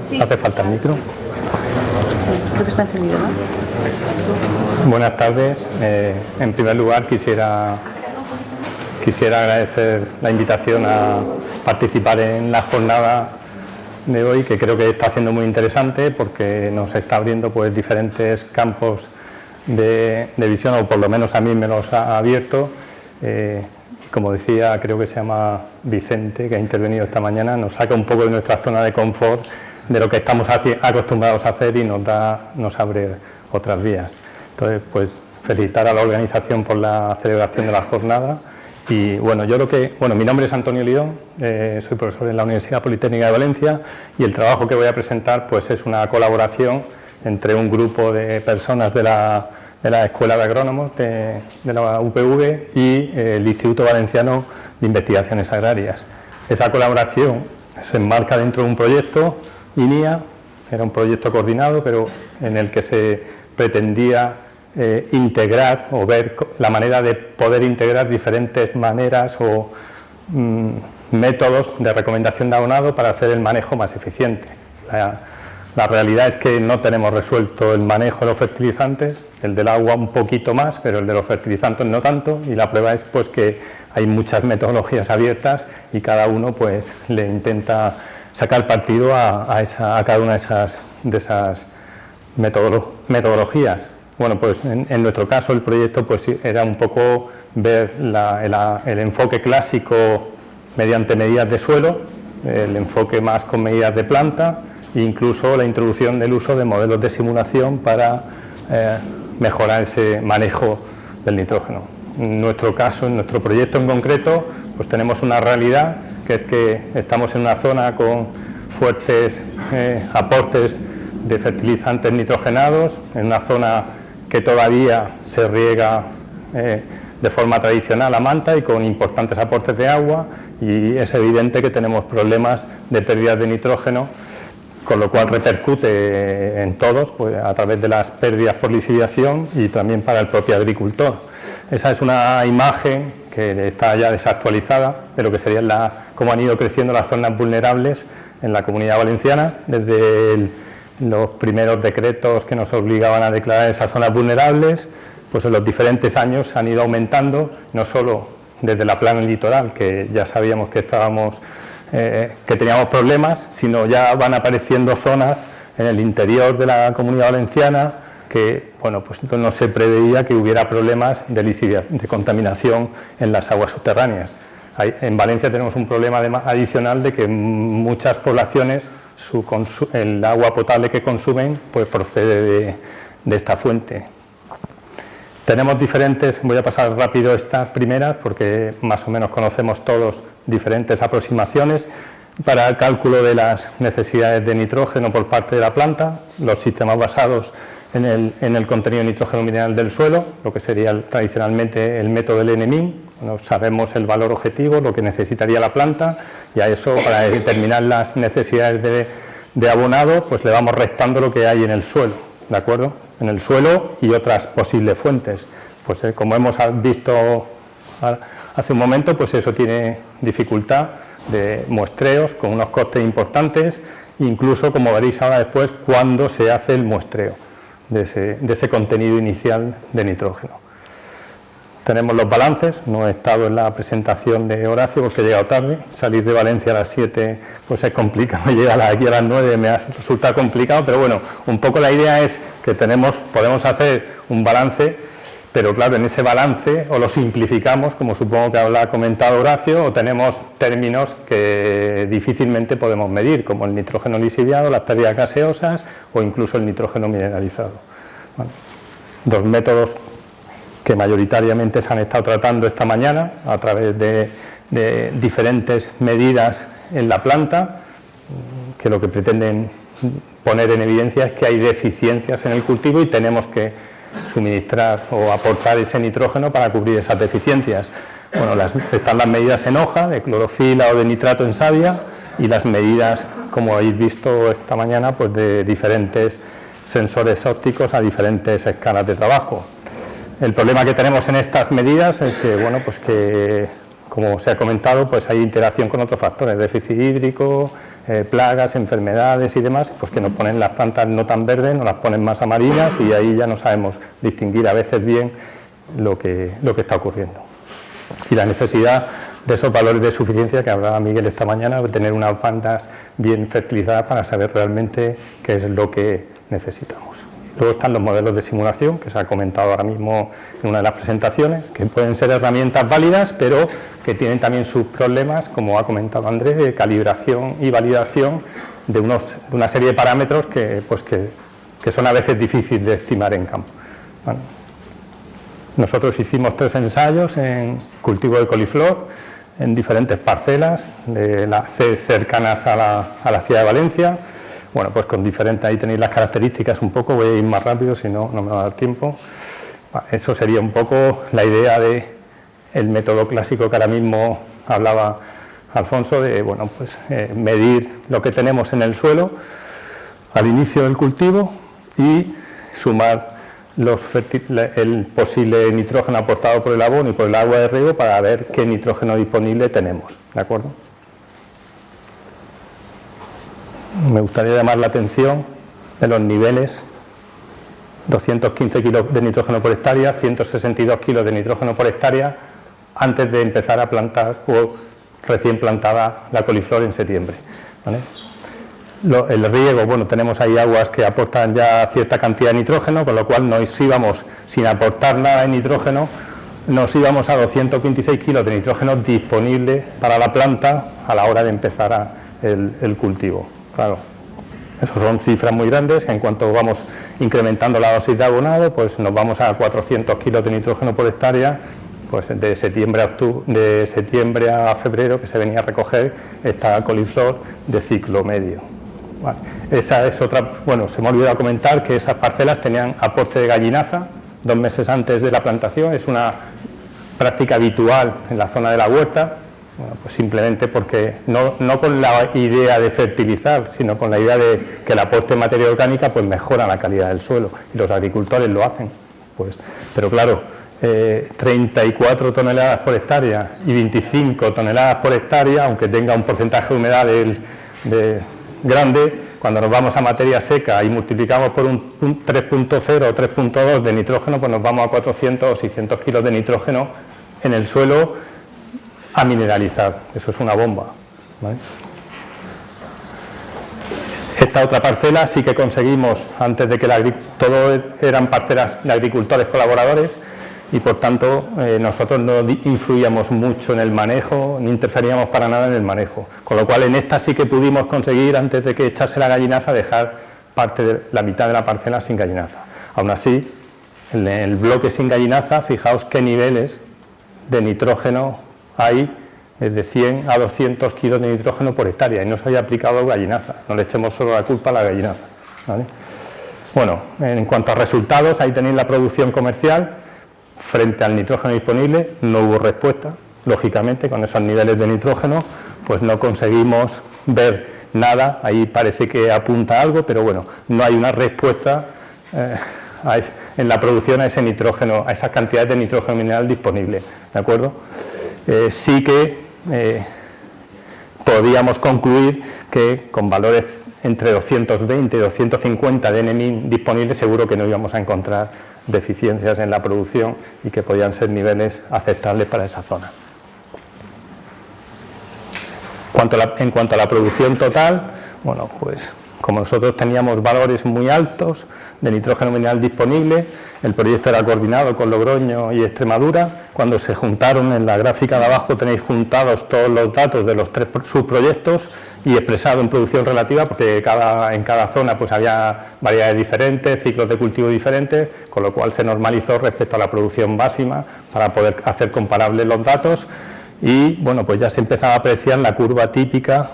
Sí. ¿Hace falta el micro? Sí, creo que está encendido, ¿no? Buenas tardes. En primer lugar, quisiera agradecer la invitación a participar en la jornada de hoy, que creo que está siendo muy interesante porque nos está abriendo pues diferentes campos de visión, o por lo menos a mí me los ha abierto. Como decía, creo que se llama Vicente, que ha intervenido esta mañana, nos saca un poco de nuestra zona de confort, de lo que estamos acostumbrados a hacer, y nos abre otras vías. Entonces, pues felicitar a la organización por la celebración de la jornada. Y bueno, mi nombre es Antonio Lidón, soy profesor en la Universidad Politécnica de Valencia, y el trabajo que voy a presentar pues es una colaboración entre un grupo de personas de la Escuela de Agrónomos de la UPV y el Instituto Valenciano de Investigaciones Agrarias. Esa colaboración se enmarca dentro de un proyecto INIA, era un proyecto coordinado, pero en el que se pretendía integrar o ver la manera de poder integrar diferentes maneras o métodos de recomendación de abonado para hacer el manejo más eficiente. La realidad es que no tenemos resuelto el manejo de los fertilizantes, el del agua un poquito más, pero el de los fertilizantes no tanto, y la prueba es pues que hay muchas metodologías abiertas y cada uno pues le intenta sacar partido a cada una de esas metodologías. Bueno, pues en nuestro caso el proyecto pues era un poco ver el enfoque clásico mediante medidas de suelo, el enfoque más con medidas de planta, e incluso la introducción del uso de modelos de simulación para mejorar ese manejo del nitrógeno. En nuestro caso, en nuestro proyecto en concreto, pues tenemos una realidad, que es que estamos en una zona con fuertes aportes de fertilizantes nitrogenados, en una zona que todavía se riega de forma tradicional a manta y con importantes aportes de agua, y es evidente que tenemos problemas de pérdidas de nitrógeno, con lo cual repercute en todos pues, a través de las pérdidas por lisiviación y también para el propio agricultor. Esa es una imagen que está ya desactualizada de lo que serían cómo han ido creciendo las zonas vulnerables en la Comunidad Valenciana, desde los primeros decretos que nos obligaban a declarar esas zonas vulnerables, pues en los diferentes años han ido aumentando, no solo desde la plana litoral, que ya sabíamos que que teníamos problemas, sino ya van apareciendo zonas en el interior de la Comunidad Valenciana que, bueno, pues no se preveía que hubiera problemas de contaminación en las aguas subterráneas. En Valencia tenemos un problema adicional de que muchas poblaciones el agua potable que consumen pues procede de esta fuente. Tenemos diferentes, voy a pasar rápido estas primeras porque más o menos conocemos todos diferentes aproximaciones para el cálculo de las necesidades de nitrógeno por parte de la planta, los sistemas basados en el contenido de nitrógeno mineral del suelo, lo que sería tradicionalmente el método del NMIN. Bueno, sabemos el valor objetivo, lo que necesitaría la planta, y a eso, para determinar las necesidades de abonado, pues le vamos restando lo que hay en el suelo, ¿de acuerdo? En el suelo y otras posibles fuentes. Pues como hemos visto hace un momento, pues eso tiene dificultad de muestreos con unos costes importantes, incluso, como veréis ahora después, cuando se hace el muestreo de ese contenido inicial de nitrógeno. Tenemos los balances, no he estado en la presentación de Horacio porque he llegado tarde, salir de Valencia a las 7 pues es complicado, llegar aquí a las 9 me resulta complicado, pero bueno, un poco la idea es que podemos hacer un balance, pero claro, en ese balance o lo simplificamos, como supongo que ha comentado Horacio, o tenemos términos que difícilmente podemos medir, como el nitrógeno lisiviado, las pérdidas gaseosas o incluso el nitrógeno mineralizado. Bueno, dos métodos que mayoritariamente se han estado tratando esta mañana a través de diferentes medidas en la planta, que lo que pretenden poner en evidencia es que hay deficiencias en el cultivo y tenemos que suministrar o aportar ese nitrógeno para cubrir esas deficiencias. Bueno, están las medidas en hoja de clorofila o de nitrato en savia, y las medidas, como habéis visto esta mañana, pues de diferentes sensores ópticos a diferentes escalas de trabajo. El problema que tenemos en estas medidas es que, bueno, pues que, como se ha comentado, pues hay interacción con otros factores, déficit hídrico, plagas, enfermedades y demás, pues que nos ponen las plantas no tan verdes, nos las ponen más amarillas y ahí ya no sabemos distinguir a veces bien lo que está ocurriendo. Y la necesidad de esos valores de suficiencia que hablaba Miguel esta mañana, de tener unas bandas bien fertilizadas para saber realmente qué es lo que necesitamos. Luego están los modelos de simulación, que se ha comentado ahora mismo en una de las presentaciones, que pueden ser herramientas válidas, pero que tienen también sus problemas, como ha comentado Andrés, de calibración y validación de una serie de parámetros que son a veces difíciles de estimar en campo. Bueno, nosotros hicimos 3 ensayos en cultivo de coliflor, en diferentes parcelas, cercanas a la ciudad de Valencia. Bueno, pues con diferentes, ahí tenéis las características un poco, voy a ir más rápido, si no, no me va a dar tiempo. Eso sería un poco la idea del método clásico que ahora mismo hablaba Alfonso, de bueno, pues, medir lo que tenemos en el suelo al inicio del cultivo y sumar el posible nitrógeno aportado por el abono y por el agua de riego para ver qué nitrógeno disponible tenemos, ¿de acuerdo? Me gustaría llamar la atención de los niveles: 215 kilos de nitrógeno por hectárea, 162 kilos de nitrógeno por hectárea antes de empezar a plantar o recién plantada la coliflor en septiembre, ¿vale? El riego, bueno, tenemos ahí aguas que aportan ya cierta cantidad de nitrógeno, con lo cual nos íbamos, sin aportar nada de nitrógeno, nos íbamos a 226 kilos de nitrógeno disponible para la planta a la hora de empezar el cultivo. Claro, esas son cifras muy grandes, que en cuanto vamos incrementando la dosis de abonado, pues nos vamos a 400 kilos de nitrógeno por hectárea, pues de septiembre a febrero, que se venía a recoger esta coliflor de ciclo medio. Vale. Esa es otra, bueno, se me ha olvidado comentar que esas parcelas tenían aporte de gallinaza 2 meses antes de la plantación, es una práctica habitual en la zona de la huerta. Bueno, pues simplemente porque no con la idea de fertilizar, sino con la idea de que el aporte de materia orgánica pues mejora la calidad del suelo, y los agricultores lo hacen. Pues, pero claro, 34 toneladas por hectárea y 25 toneladas por hectárea, aunque tenga un porcentaje de humedad grande, cuando nos vamos a materia seca y multiplicamos por un 3.0 o 3.2 de nitrógeno, pues nos vamos a 400 o 600 kilos de nitrógeno en el suelo a mineralizar. Eso es una bomba, ¿vale? Esta otra parcela sí que conseguimos, antes de que todo eran parcelas de agricultores colaboradores, y por tanto nosotros no influíamos mucho en el manejo, ni interferíamos para nada en el manejo, con lo cual en esta sí que pudimos conseguir, antes de que echase la gallinaza, dejar parte de la mitad de la parcela sin gallinaza. Aún así, en el bloque sin gallinaza, fijaos qué niveles de nitrógeno hay, desde 100 a 200 kilos de nitrógeno por hectárea, y no se había aplicado gallinaza. No le echemos solo la culpa a la gallinaza, ¿vale? Bueno, en cuanto a resultados, ahí tenéis la producción comercial. Frente al nitrógeno disponible no hubo respuesta, lógicamente con esos niveles de nitrógeno pues no conseguimos ver nada. Ahí parece que apunta algo, pero bueno, no hay una respuesta en la producción a ese nitrógeno, a esas cantidades de nitrógeno mineral disponible, ¿de acuerdo? Sí que podíamos concluir que con valores entre 220 y 250 de NMIN disponibles seguro que no íbamos a encontrar deficiencias en la producción y que podían ser niveles aceptables para esa zona. En cuanto a la producción total, bueno, pues como nosotros teníamos valores muy altos de nitrógeno mineral disponible, el proyecto era coordinado con Logroño y Extremadura. Cuando se juntaron, en la gráfica de abajo tenéis juntados todos los datos de los 3 subproyectos y expresado en producción relativa, porque en cada zona pues había variedades diferentes, ciclos de cultivo diferentes, con lo cual se normalizó respecto a la producción máxima para poder hacer comparables los datos. Y bueno, pues ya se empezaba a apreciar la curva típica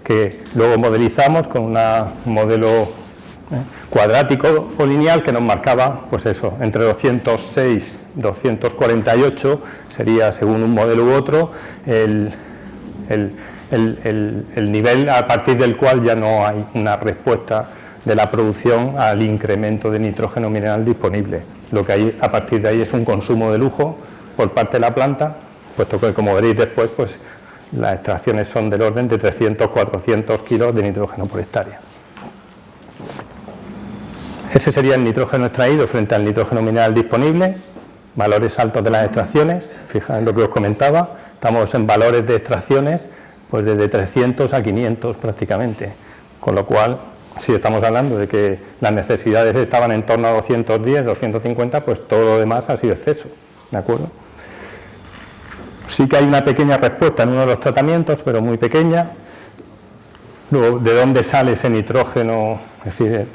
que luego modelizamos con un modelo cuadrático o lineal que nos marcaba, pues eso, entre 206 y 248 sería, según un modelo u otro, el nivel a partir del cual ya no hay una respuesta de la producción al incremento de nitrógeno mineral disponible. Lo que hay a partir de ahí es un consumo de lujo por parte de la planta, puesto que, como veréis después, pues las extracciones son del orden de 300-400 kilos de nitrógeno por hectárea. Ese sería el nitrógeno extraído frente al nitrógeno mineral disponible, valores altos de las extracciones. Fijaos en lo que os comentaba, estamos en valores de extracciones pues desde 300 a 500 prácticamente, con lo cual, si estamos hablando de que las necesidades estaban en torno a 210, 250, pues todo lo demás ha sido exceso, ¿de acuerdo? Sí que hay una pequeña respuesta en uno de los tratamientos, pero muy pequeña. Luego, ¿de dónde sale ese nitrógeno? Es decir,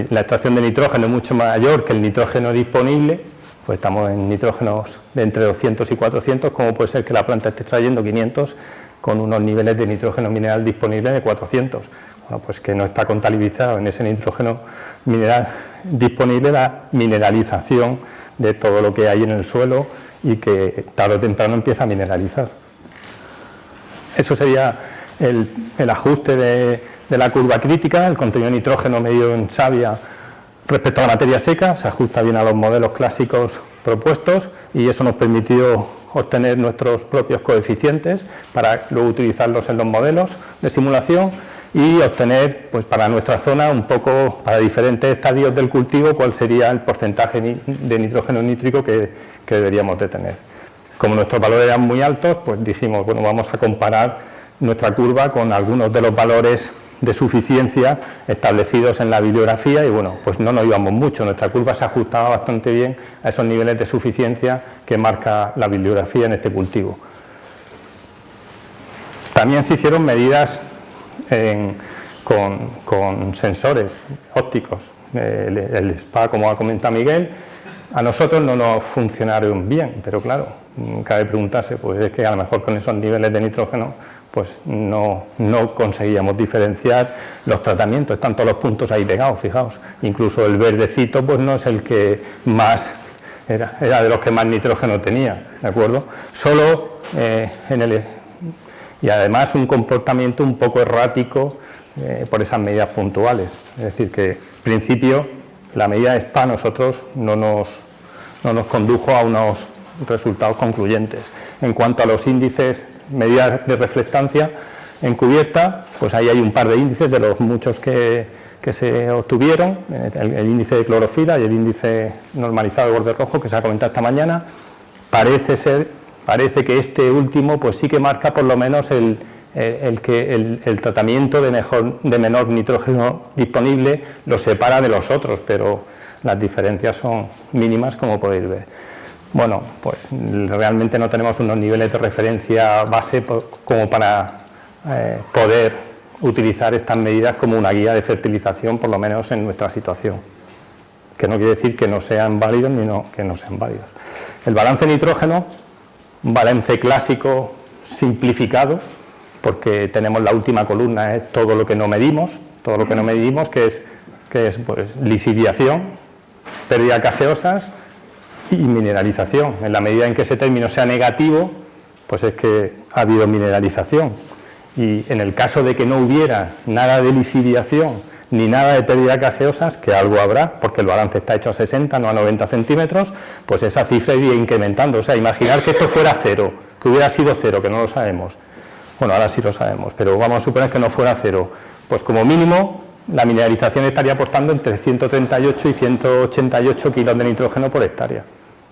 la extracción de nitrógeno es mucho mayor que el nitrógeno disponible, pues estamos en nitrógenos de entre 200 y 400, como puede ser que la planta esté extrayendo 500 con unos niveles de nitrógeno mineral disponible de 400. Bueno, pues que no está contabilizado en ese nitrógeno mineral disponible la mineralización de todo lo que hay en el suelo y que tarde o temprano empieza a mineralizar. Eso sería el ajuste de la curva crítica, el contenido de nitrógeno medido en savia respecto a la materia seca, se ajusta bien a los modelos clásicos propuestos y eso nos permitió obtener nuestros propios coeficientes para luego utilizarlos en los modelos de simulación y obtener pues para nuestra zona un poco, para diferentes estadios del cultivo, cuál sería el porcentaje de nitrógeno nítrico que deberíamos de tener. Como nuestros valores eran muy altos, pues dijimos, bueno, vamos a comparar nuestra curva con algunos de los valores de suficiencia establecidos en la bibliografía y bueno, pues no nos íbamos mucho, nuestra curva se ajustaba bastante bien a esos niveles de suficiencia que marca la bibliografía en este cultivo. También se hicieron medidas con sensores ópticos, el SPA, como ha comentado Miguel, a nosotros no nos funcionaron bien, pero claro, cabe preguntarse, pues es que a lo mejor con esos niveles de nitrógeno pues no conseguíamos diferenciar los tratamientos, están todos los puntos ahí pegados, fijaos, incluso el verdecito pues no es el que más, era de los que más nitrógeno tenía, ¿de acuerdo? Solo y además un comportamiento un poco errático por esas medidas puntuales, es decir que en principio la medida de SPA a nosotros no nos condujo a unos resultados concluyentes. En cuanto a los índices, medidas de reflectancia en cubierta, pues ahí hay un par de índices de los muchos que se obtuvieron, el índice de clorofila y el índice normalizado de borde rojo que se ha comentado esta mañana. Parece que este último pues sí que marca por lo menos el tratamiento de menor nitrógeno disponible lo separa de los otros, pero las diferencias son mínimas, como podéis ver. Bueno, pues realmente no tenemos unos niveles de referencia base como para poder utilizar estas medidas como una guía de fertilización, por lo menos en nuestra situación. Que no quiere decir que no sean válidos ni que no sean válidos. El balance nitrógeno, un balance clásico simplificado, porque tenemos la última columna, es todo lo que no medimos, que es pues, lisiviación, pérdida de gaseosas y mineralización. En la medida en que ese término sea negativo, pues es que ha habido mineralización. Y en el caso de que no hubiera nada de lisiviación ni nada de pérdida de gaseosas, que algo habrá, porque el balance está hecho a 60, no a 90 centímetros, pues esa cifra iría incrementando. O sea, imaginar que esto fuera cero, que hubiera sido cero, que no lo sabemos. Bueno, ahora sí lo sabemos, pero vamos a suponer que no fuera cero. Pues como mínimo, la mineralización estaría aportando entre 138 y 188 kilos de nitrógeno por hectárea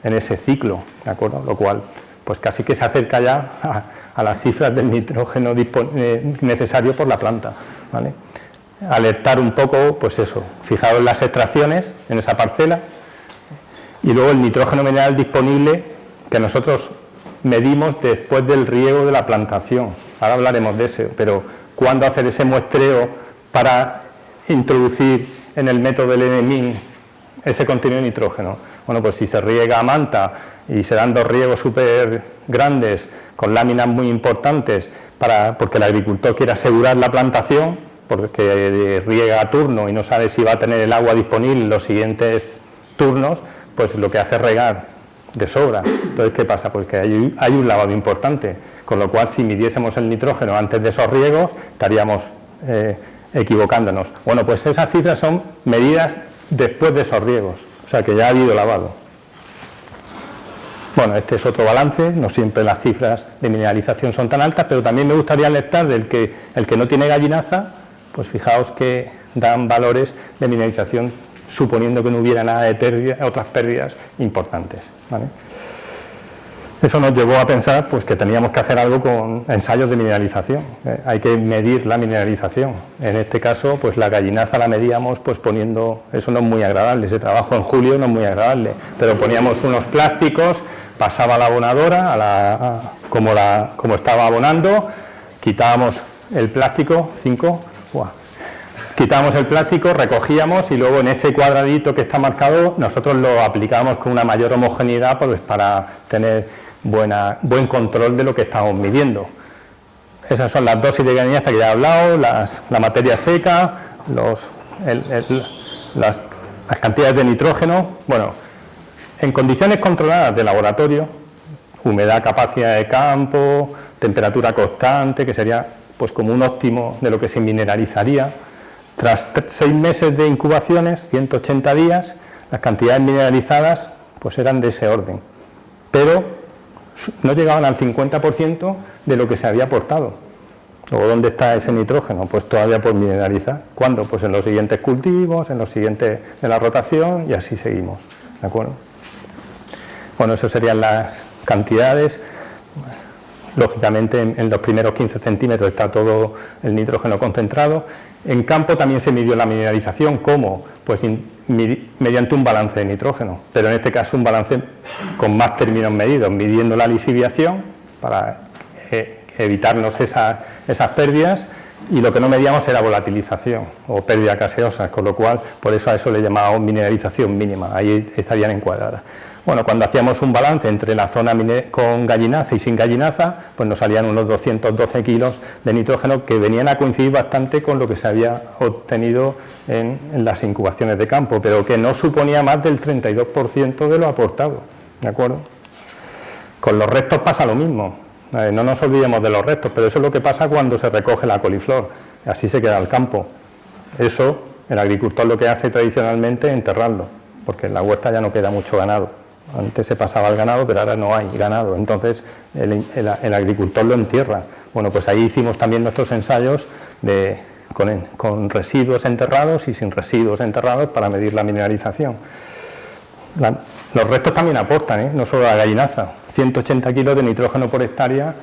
en ese ciclo, ¿de acuerdo? Lo cual, pues casi que se acerca ya a las cifras del nitrógeno necesario por la planta, ¿vale? Alertar un poco, pues eso, fijaros en las extracciones en esa parcela y luego el nitrógeno mineral disponible que nosotros medimos después del riego de la plantación. Ahora hablaremos de eso, pero ¿cuándo hacer ese muestreo para introducir en el método del NMIN ese contenido de nitrógeno? Bueno, pues si se riega a manta y se dan dos riegos súper grandes con láminas muy importantes porque el agricultor quiere asegurar la plantación, porque riega a turno y no sabe si va a tener el agua disponible en los siguientes turnos, pues lo que hace es regar de sobra. Entonces, ¿qué pasa? Pues que hay un lavado importante, con lo cual si midiésemos el nitrógeno antes de esos riegos estaríamos equivocándonos. Bueno, pues esas cifras son medidas después de esos riegos, o sea que ya ha habido lavado. Bueno, este es otro balance, no siempre las cifras de mineralización son tan altas, pero también me gustaría alertar del que el que no tiene gallinaza, pues fijaos que dan valores de mineralización suponiendo que no hubiera nada de pérdida, otras pérdidas importantes, ¿vale? Eso nos llevó a pensar pues, que teníamos que hacer algo con ensayos de mineralización. Hay que medir la mineralización. En este caso, pues la gallinaza la medíamos pues poniendo, eso no es muy agradable, ese trabajo en julio no es muy agradable, pero poníamos unos plásticos, pasaba la abonadora, como estaba abonando, quitábamos el plástico, quitábamos el plástico, recogíamos y luego en ese cuadradito que está marcado nosotros lo aplicábamos con una mayor homogeneidad pues, para tener buen control de lo que estamos midiendo. Esas son las dosis de gallinaza que ya he hablado, la materia seca, las cantidades de nitrógeno. Bueno, en condiciones controladas de laboratorio, humedad, capacidad de campo, temperatura constante, que sería pues como un óptimo de lo que se mineralizaría. Tras 6 meses de incubaciones, 180 días, las cantidades mineralizadas pues eran de ese orden, pero no llegaban al 50% de lo que se había aportado. Luego, ¿dónde está ese nitrógeno? Pues todavía por mineralizar. ¿Cuándo? Pues en los siguientes cultivos, en los siguientes de la rotación y así seguimos, ¿de acuerdo? Bueno, eso serían las cantidades. Lógicamente en los primeros 15 centímetros está todo el nitrógeno concentrado. En campo también se midió la mineralización. ¿Cómo? Pues mediante un balance de nitrógeno, pero en este caso un balance con más términos medidos, midiendo la lisiviación para evitarnos esas pérdidas, y lo que no medíamos era volatilización o pérdida gaseosa, con lo cual por eso a eso le llamábamos mineralización mínima, ahí estarían encuadradas. Bueno, cuando hacíamos un balance entre la zona con gallinaza y sin gallinaza, pues nos salían unos 212 kilos de nitrógeno que venían a coincidir bastante con lo que se había obtenido en las incubaciones de campo, pero que no suponía más del 32% de lo aportado, ¿de acuerdo? Con los restos pasa lo mismo, no nos olvidemos de los restos, pero eso es lo que pasa cuando se recoge la coliflor, así se queda el campo. Eso el agricultor lo que hace tradicionalmente es enterrarlo, porque en la huerta ya no queda mucho ganado. Antes se pasaba el ganado, pero ahora no hay ganado, entonces el agricultor lo entierra. Bueno, pues ahí hicimos también nuestros ensayos con residuos enterrados y sin residuos enterrados para medir la mineralización. Los restos también aportan, no solo la gallinaza. 180 kilos de nitrógeno por hectárea,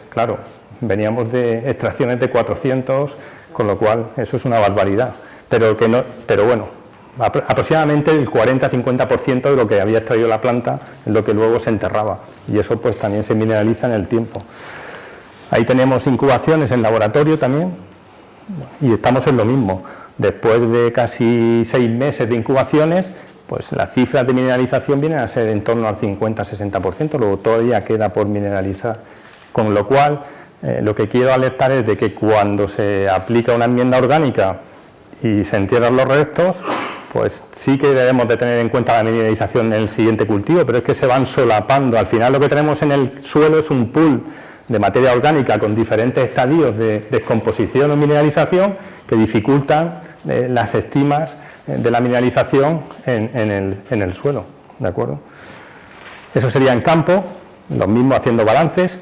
claro, veníamos de extracciones de 400, con lo cual eso es una barbaridad. Pero bueno, aproximadamente el 40-50% de lo que había extraído la planta es lo que luego se enterraba, y eso pues también se mineraliza en el tiempo. Ahí tenemos incubaciones en laboratorio también, y estamos en lo mismo. Después de casi 6 meses de incubaciones, pues las cifras de mineralización vienen a ser en torno al 50-60%, luego todavía queda por mineralizar, con lo cual lo que quiero alertar es de que cuando se aplica una enmienda orgánica y se entierran los restos, pues sí que debemos de tener en cuenta la mineralización en el siguiente cultivo, pero es que se van solapando. Al final lo que tenemos en el suelo es un pool de materia orgánica con diferentes estadios de descomposición o mineralización que dificultan las estimas de la mineralización en el suelo, ¿de acuerdo? Eso sería en campo, lo mismo haciendo balances.